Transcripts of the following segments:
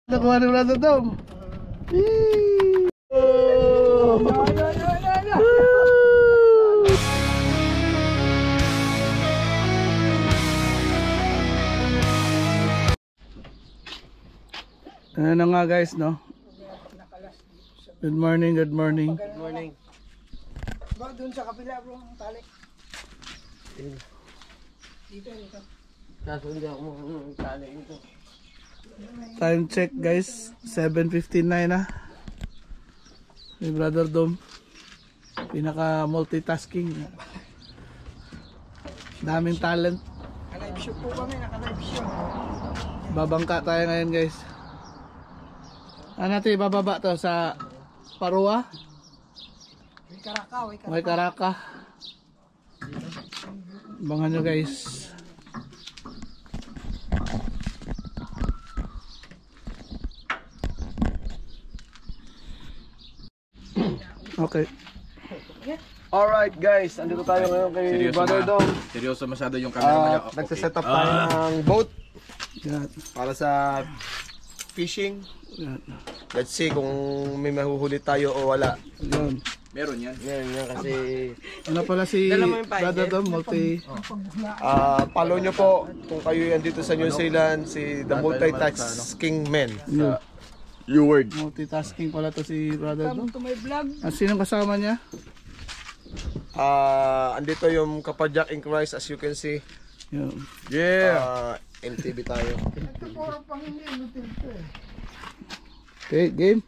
Nakuha ni Brother Dom. Ano na nga guys, no? Good morning, good morning. Good morning. Bro, dun sa kapila bro, ang tali. Dito. Kaso hindi ako tali ito. Time check guys, 7:59 na. May Brother Dom. Pinaka multitasking. Daming talent. Naka-live show po kami, naka-live show. Babangka tayo ngayon guys. Ano natin, bababa to sa Parua? May Karaka. Abangan nyo guys. Okay. Alright guys, andito tayo ngayon kay Brother Dom. Seryoso masyado yung camera niya. Nagsiset up tayo ng boat Yan. para sa fishing. Yan. Let's see kung may mahuhuli tayo o wala. Yan. Meron yan. Yan kasi Ano pala si Dala mo yung Brother Dom, follow nyo po kung kayo yan dito sa New Zealand, si The Multitasking Man. Yan. Your word. Multitasking pala to si Brother Dom. Welcome to my vlog. Sinong kasama niya? Andito yung Kapadyak in Christ as you can see. Yan. MTV tayo. Ito puro pang hindi, inutil to eh. Okay, game.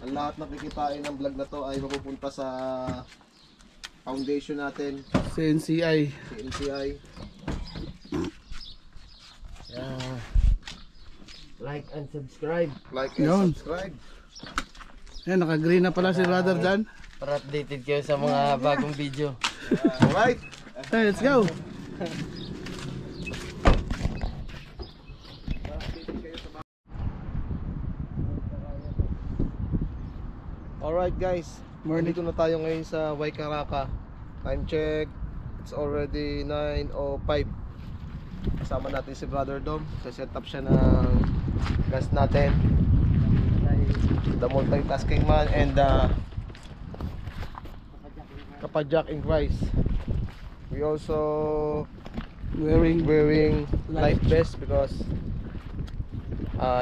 Ang lahat na kikitain ng vlog na to ay mapupunta sa foundation natin, CNCI. si NCI. Like and subscribe Like and Yun. subscribe. Yan, naka-green na pala si Brother Dan. para updated kayo sa mga bagong video. Alright. Okay, let's go. Alright guys. Morning. Dito na tayo ngayon sa Waikaraka. Time check. It's already 9:05. Kasama natin si Brother Dom. Set up siya ng gas natin. The Multitasking Man and Kapadyak in Christ. We also Wearing life vest because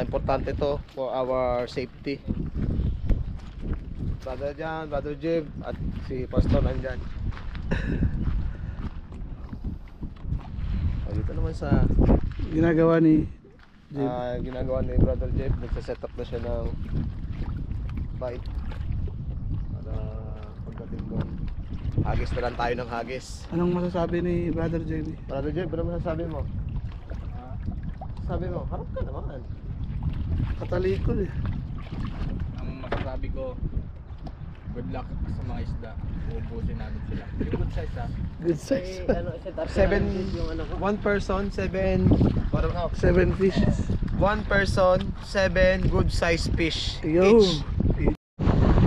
importante to for our safety. Brother Jan, Brother Jib at si Pastor nandyan. Dito naman sa ginagawa ni Jib. ginagawa ni Brother Jib, nagsa-set up na siya ng bike para pagdating doon hagis na lang tayo ng hagis. Anong masasabi ni Brother JB? Brother Jib, ano masasabi mo? Sabi mo, harap ka naman. Katalikod eh. Ang masasabi ko, good luck sa mga isda. Uubusin namin sila. Yung good size ha. Good size. Set up Seven, yung one person, 7 7 fishes. one person, 7 good size fish Yo. each.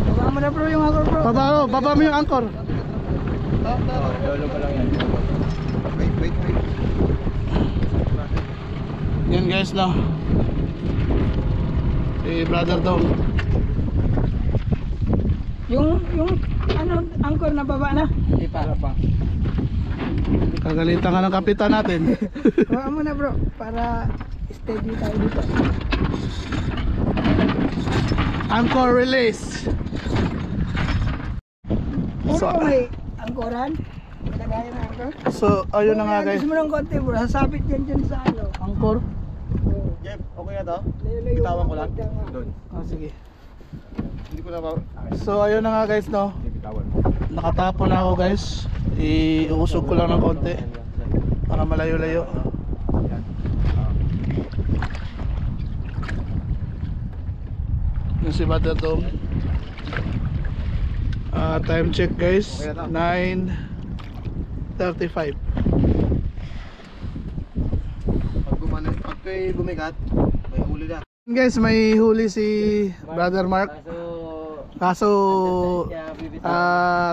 Baba mo na bro yung ako bro. Baba mo yung anchor. Lolo ko lang yan. Wait. Yan guys no. Si Brother Dom. Yung ano, angkor na baba na. Hindi pa. Kagalitan ka ng kapitan natin. Baba mo na bro, para steady tayo dito. Anchor release. So, may angkoran. Malagayan ng angkor. So ayun na nga guys. Gusto mo ng konti bro, sasabit yan dyan sa ano. Anchor. Jeff, okay na to? Layo-layo. Bitawan ko lang. Doon. Oh, sige. Hindi ko na So ayun na nga guys no. Bibitawan. Nakatapo na ako guys. Iusog ko lang ng konti para malayo-layo. Yung si Brother Dom. Time check guys, 9:35. Pag kayo gumigat, may huli na. Guys, may huli si Brother Mark. Kaso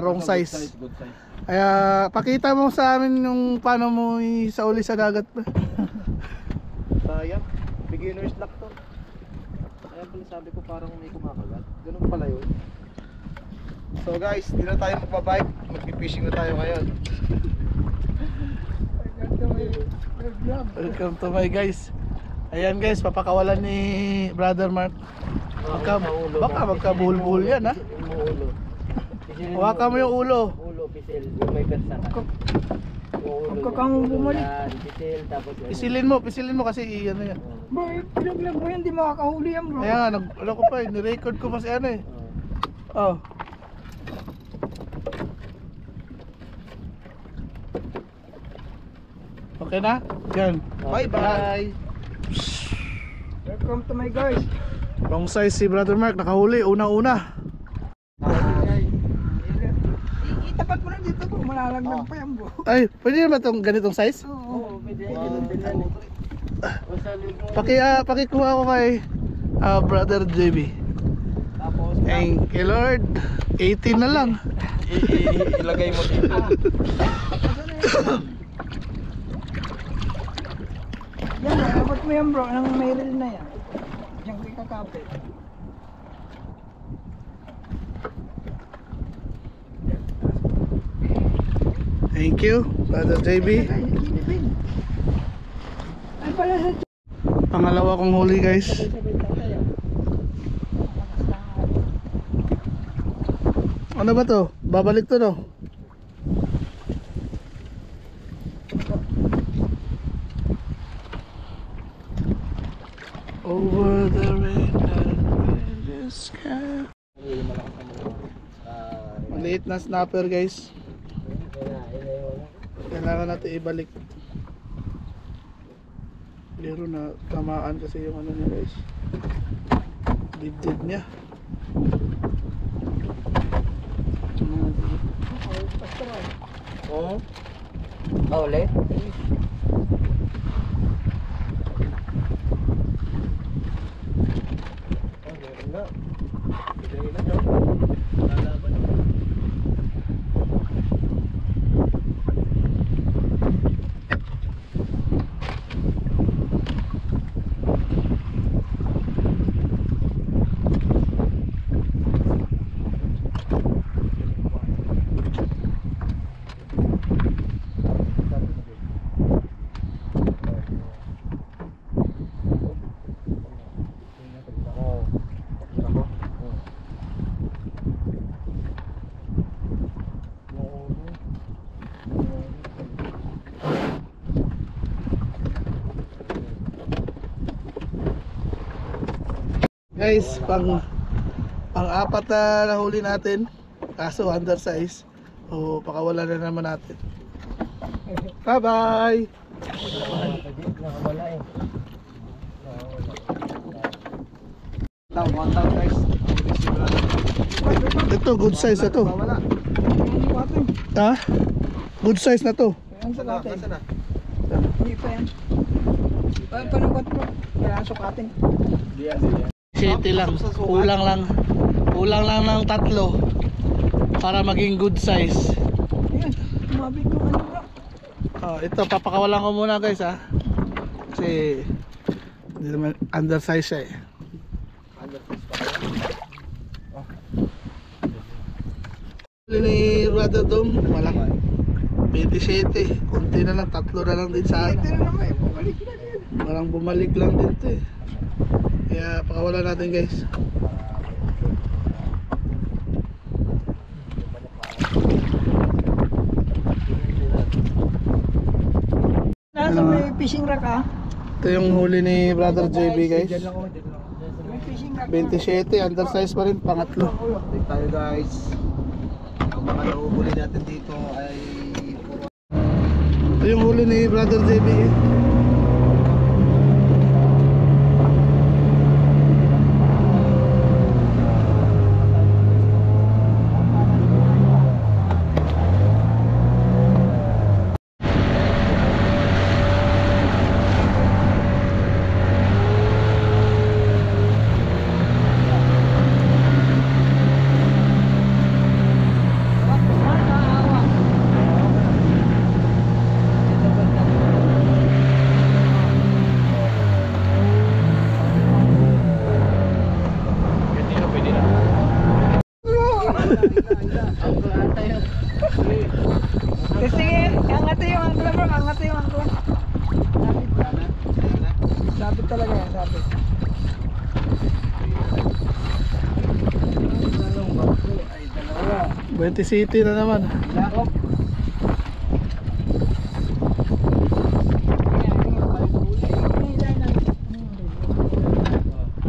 wrong size. Good size. Kaya pakita mo sa amin yung paano mo isauli sa dagat pa. Sayang. Beginner's luck to. Kaya pala sabi ko parang may kumakagat. Ganun pala yun. So guys, di na tayo magbabike. Mag-fishing na tayo ngayon. Welcome to my guys. Ayan guys, papakawalan ni Brother Mark. Baka magkabuhol-buhol yan ha. Yung ulo. Pisilin Hawakan mo yung ulo. Ulo, pisil. Yung may persa ka. Yung ulo. Pagkakang bumalik. Yan, pisil. Tapos Pisilin mo kasi ano yan. Bro, pinaglag mo yan, di makakahuli yan bro. Kaya nga, ano ko pa eh, nirecord ko pa si ano eh. Oh. Okay na? Yan. Bye bye! Welcome to my guys. Wrong size si Brother Mark, nakahuli, una-una. Itapat mo na dito bro, malalaglag pa yan bro. Ay, pwede naman itong ganitong size? Oo. pwede ganun din yan. O sa loob mo. Pakikuha ko kay Brother JB. Tapos, Thank you Lord. 18 na lang. ilagay mo dito. Yan, dapat mo yan bro, nang may reel na yan. Diyan ko ikakapit. Thank you, Brother JB. Ay, ilipin. Ay pala sa Pangalawa kong huli guys. sabay tatay ah. Ano ba to? Babalik to no? Over the rain and the sky. Maliit na snapper guys. Kailangan natin ibalik. Lero na tamaan kasi yung ano niya guys. Dibdib niya. Oo. Ulit? Meron na. Bigay na dyan. Lalaban. Guys, pang-apat na nahuli natin. Kaso undersize. O pakawala na naman natin. Bye-bye. Nakawala eh. One down guys. Ito, good size na to. Wala. Yan yung atin. Ha? Good size na to. Yan sa atin. Nasaan na? Hindi pa yan. Ay, panagot bro. Kaya sukatin. City lang. Kulang lang. Kulang lang ng 3 para maging good size. Ayan, tumabig yung ano bro. Ito, papakawalan ko muna guys ha. Kasi hindi naman undersize siya eh. Ni Brother Dom, malaki. 27. Kunti na lang, 3 na lang din sa Ito akin. na naman eh, bumalik na yan. Parang bumalik lang din to eh. Kaya pakawalan natin guys. Nasa may fishing rack ah. Ito yung huli ni Brother JB guys. May fishing rack. 27, undersize pa rin, pangatlo. Update tayo guys. Ang mga nauhuli natin dito ay Ito yung huli ni Brother JB eh. Sige, angat yung angkla bro, angat yung angkla. Sabit talaga yan, sabit. 20 city na naman.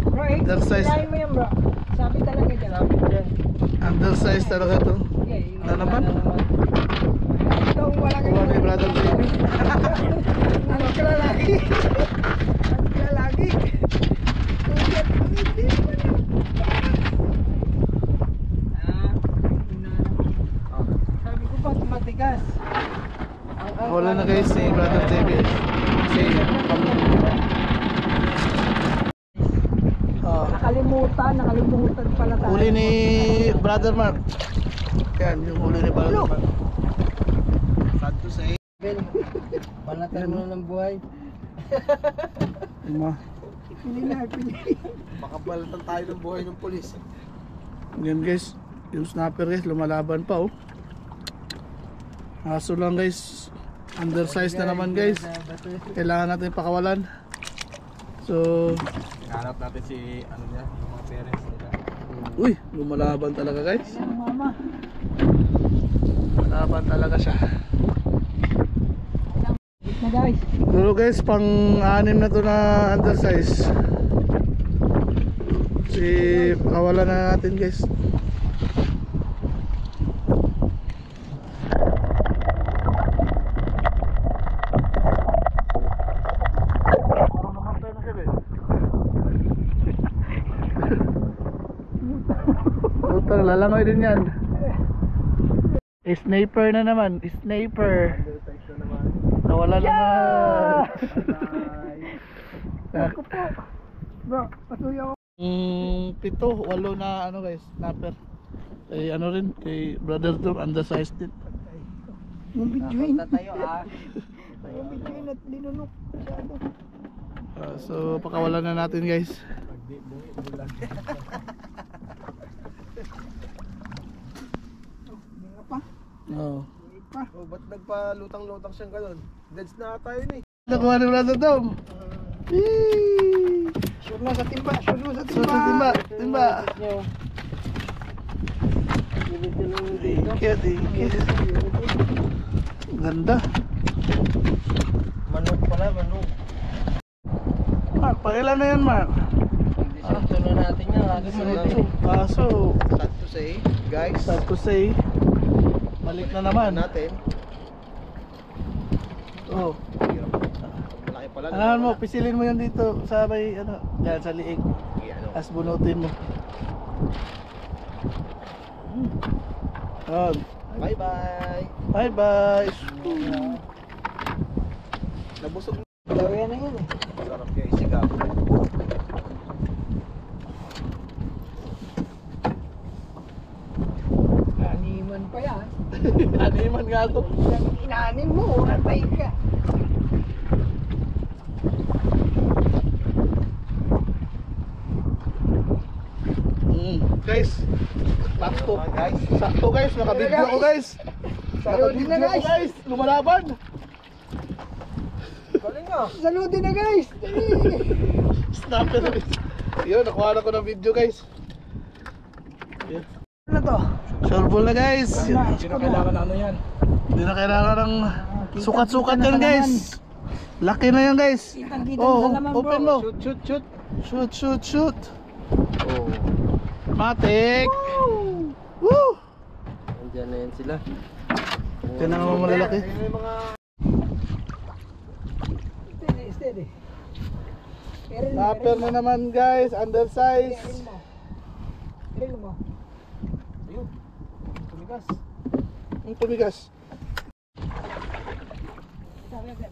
Bro, Undersize. ilahin mo yan bro. Sabit talaga dyan. Undersize talaga to. Na naman. Ito wala Kuha ni kang Brother JB. ang kalalaki. Ang kalalaki. Sabi ko ba matigas? Wala na guys si Brother JB. Kasi Nakalimutan pala tayo. huli ni Brother Mark. Yan, yung huli ni Brother Mark. Sad to say. Panatan mo na ng buhay. Pili na, pili. Makabalatan tayo ng buhay ng polis. Yan guys, yung snapper guys, lumalaban pa oh. Aso lang guys, undersize na naman guys. Kailangan natin pakawalan. So, Hanap natin si ano niya, yung mga parents nila. uy, lumalaban talaga guys. Ayan, mama. Lumalaban talaga siya. Wait na guys. Pero guys, pang-anim na to na undersize. Si pakawalan na natin guys. Utang, lalangoy din yan. Sniper na naman, sniper. Nawala naman. Bro, patuloy ako. 7, 8 na ano guys, snapper. Kay ano rin, kay Brother Dom, undersized din. Yung bituin. Tayo Yung bituin at linunok. Masyado. So pakawalan na natin guys. Hindi nga pa. Oh. Hindi pa. Oh, ba't nagpalutang-lutang siyang ganun? Deads na tayo ni. Nakuha ni Brother Dom. Yee! Sure na sa timba. Sure na sa So timba. timba, timba. Thank you. Ganda. Manok pala, manok. Mark, pakilan na yan Mark. Pagdisunod natin yan. Kaso, Sad to say, guys. sad to say, balik na naman. Natin. Oh. Malaki pala. Ano mo, pisilin mo yun dito sa may ano, yan sa liig. Ano? As bunutin mo. Oh, Bye-bye. bye bye. Nabusog. Dawian na yan eh. Sarap guys, sigaw. Animan pa yan. Animan nga to. Inanin mo, ratay ka. Guys, sakto. Guys. Sakto guys, nakabidyo ako guys. Saludin na Nakabidyo ako guys. guys, lumalaban. Galing nga. Saludin na guys. Snapper na guys. Yun, nakuha na ko ng video guys. Yun. Ano to? Sureball na guys. Hindi na kailangan na ano yan. Hindi na kailangan ng sukat-sukat yan guys. Laki na yan guys. Kitang-kita Oh, na naman open bro. mo. Shoot. Shoot. Oh. Matik. Woo! Andiyan na yan sila. Ito na nga malalaki. Ayun yung mga Steady. Eril mo. Snapper na naman guys, undersize. Eril mo. ayun. Tumigas. Ang tumigas. Sabi agad.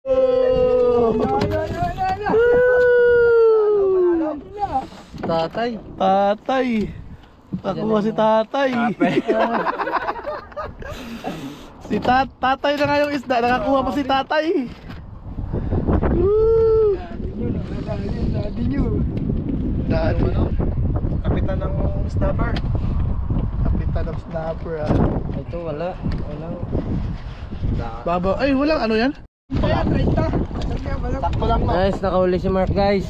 Oh! Tatay. Tatay. Nakuha si tatay. Si tatay na nga yung isda, nakakuha pa si tatay. Woo! Daddy nyo. Daddy. Kapitan ng snapper. Kapit Tanong snapper ah. Ito wala. Walang. Baba, ay walang ano yan? Kaya 30. Sakto lang no. Guys, nakahuli si Mark guys.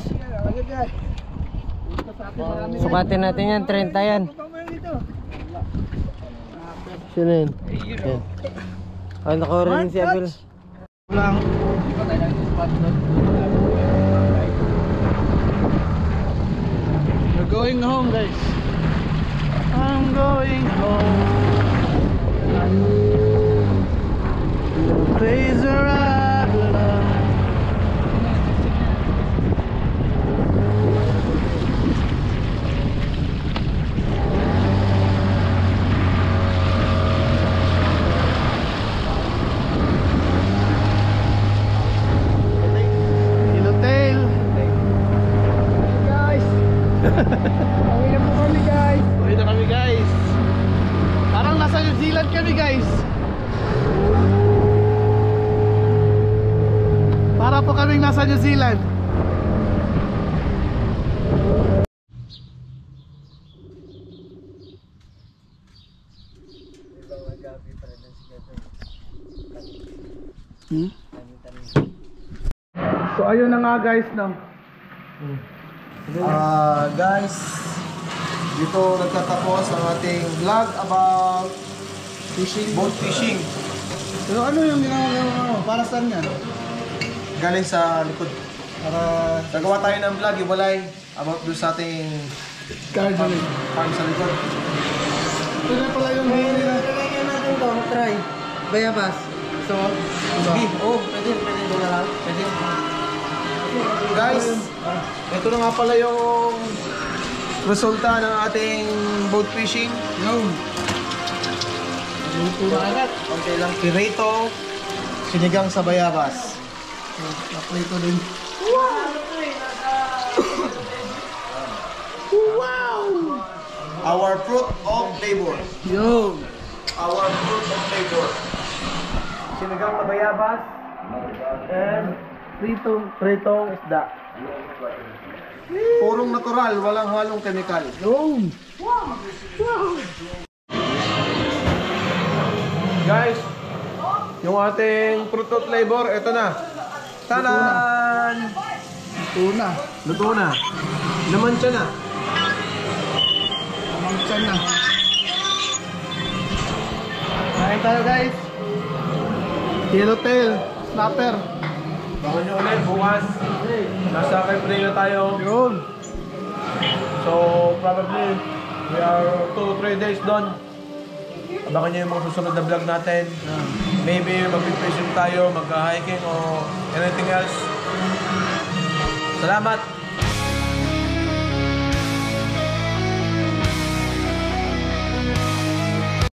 Sukatin natin yan, 30 yan. Sino yun? Yan. Ay, nakahuli rin si Abel. Walang. We're going home guys. I'm going home. The place where I belong. Yellowtail. Guys. Pauwi na po kami guys. Uwi na kami guys. Parang nasa New Zealand kami guys. Para po kaming nasa New Zealand. So ayun na nga guys no. Guys, dito nagtatapos ang ating vlog about boat fishing. Pero ano yung ginagawa mo? Para saan yan? Galing sa likod. Para Nagawa tayo ng vlog, iwalay about doon sa ating gardening. farm sa likod. Ito na pala yung huli na. Kaya natin to, try. Bayabas. So, sige. Oh, pwede ito na lang. Pwede. Guys, ito na nga pala yung resulta ng ating boat fishing. Yun. Luto na agad. Okay lang. Pirito, sinigang sa bayabas. So, naprito din. Our fruit of labor. Yun. Our fruit of labor. Sinigang na bayabas and pritong isda. Purong natural, walang halong kemikal. Yun. Guys, yung ating fruit of labor, ito na. Tanan! Ito na. Luto na. Namansya na. Mamangchan na. Kain tayo guys. Yellowtail. Snapper. Bangon nyo ulit bukas. Nasa Cabrera tayo. Yun. So, probably, we are 2-3 days doon. Abangan nyo yung mga susunod na vlog natin. Maybe mag-fishing tayo, mag-hiking o anything else. Salamat!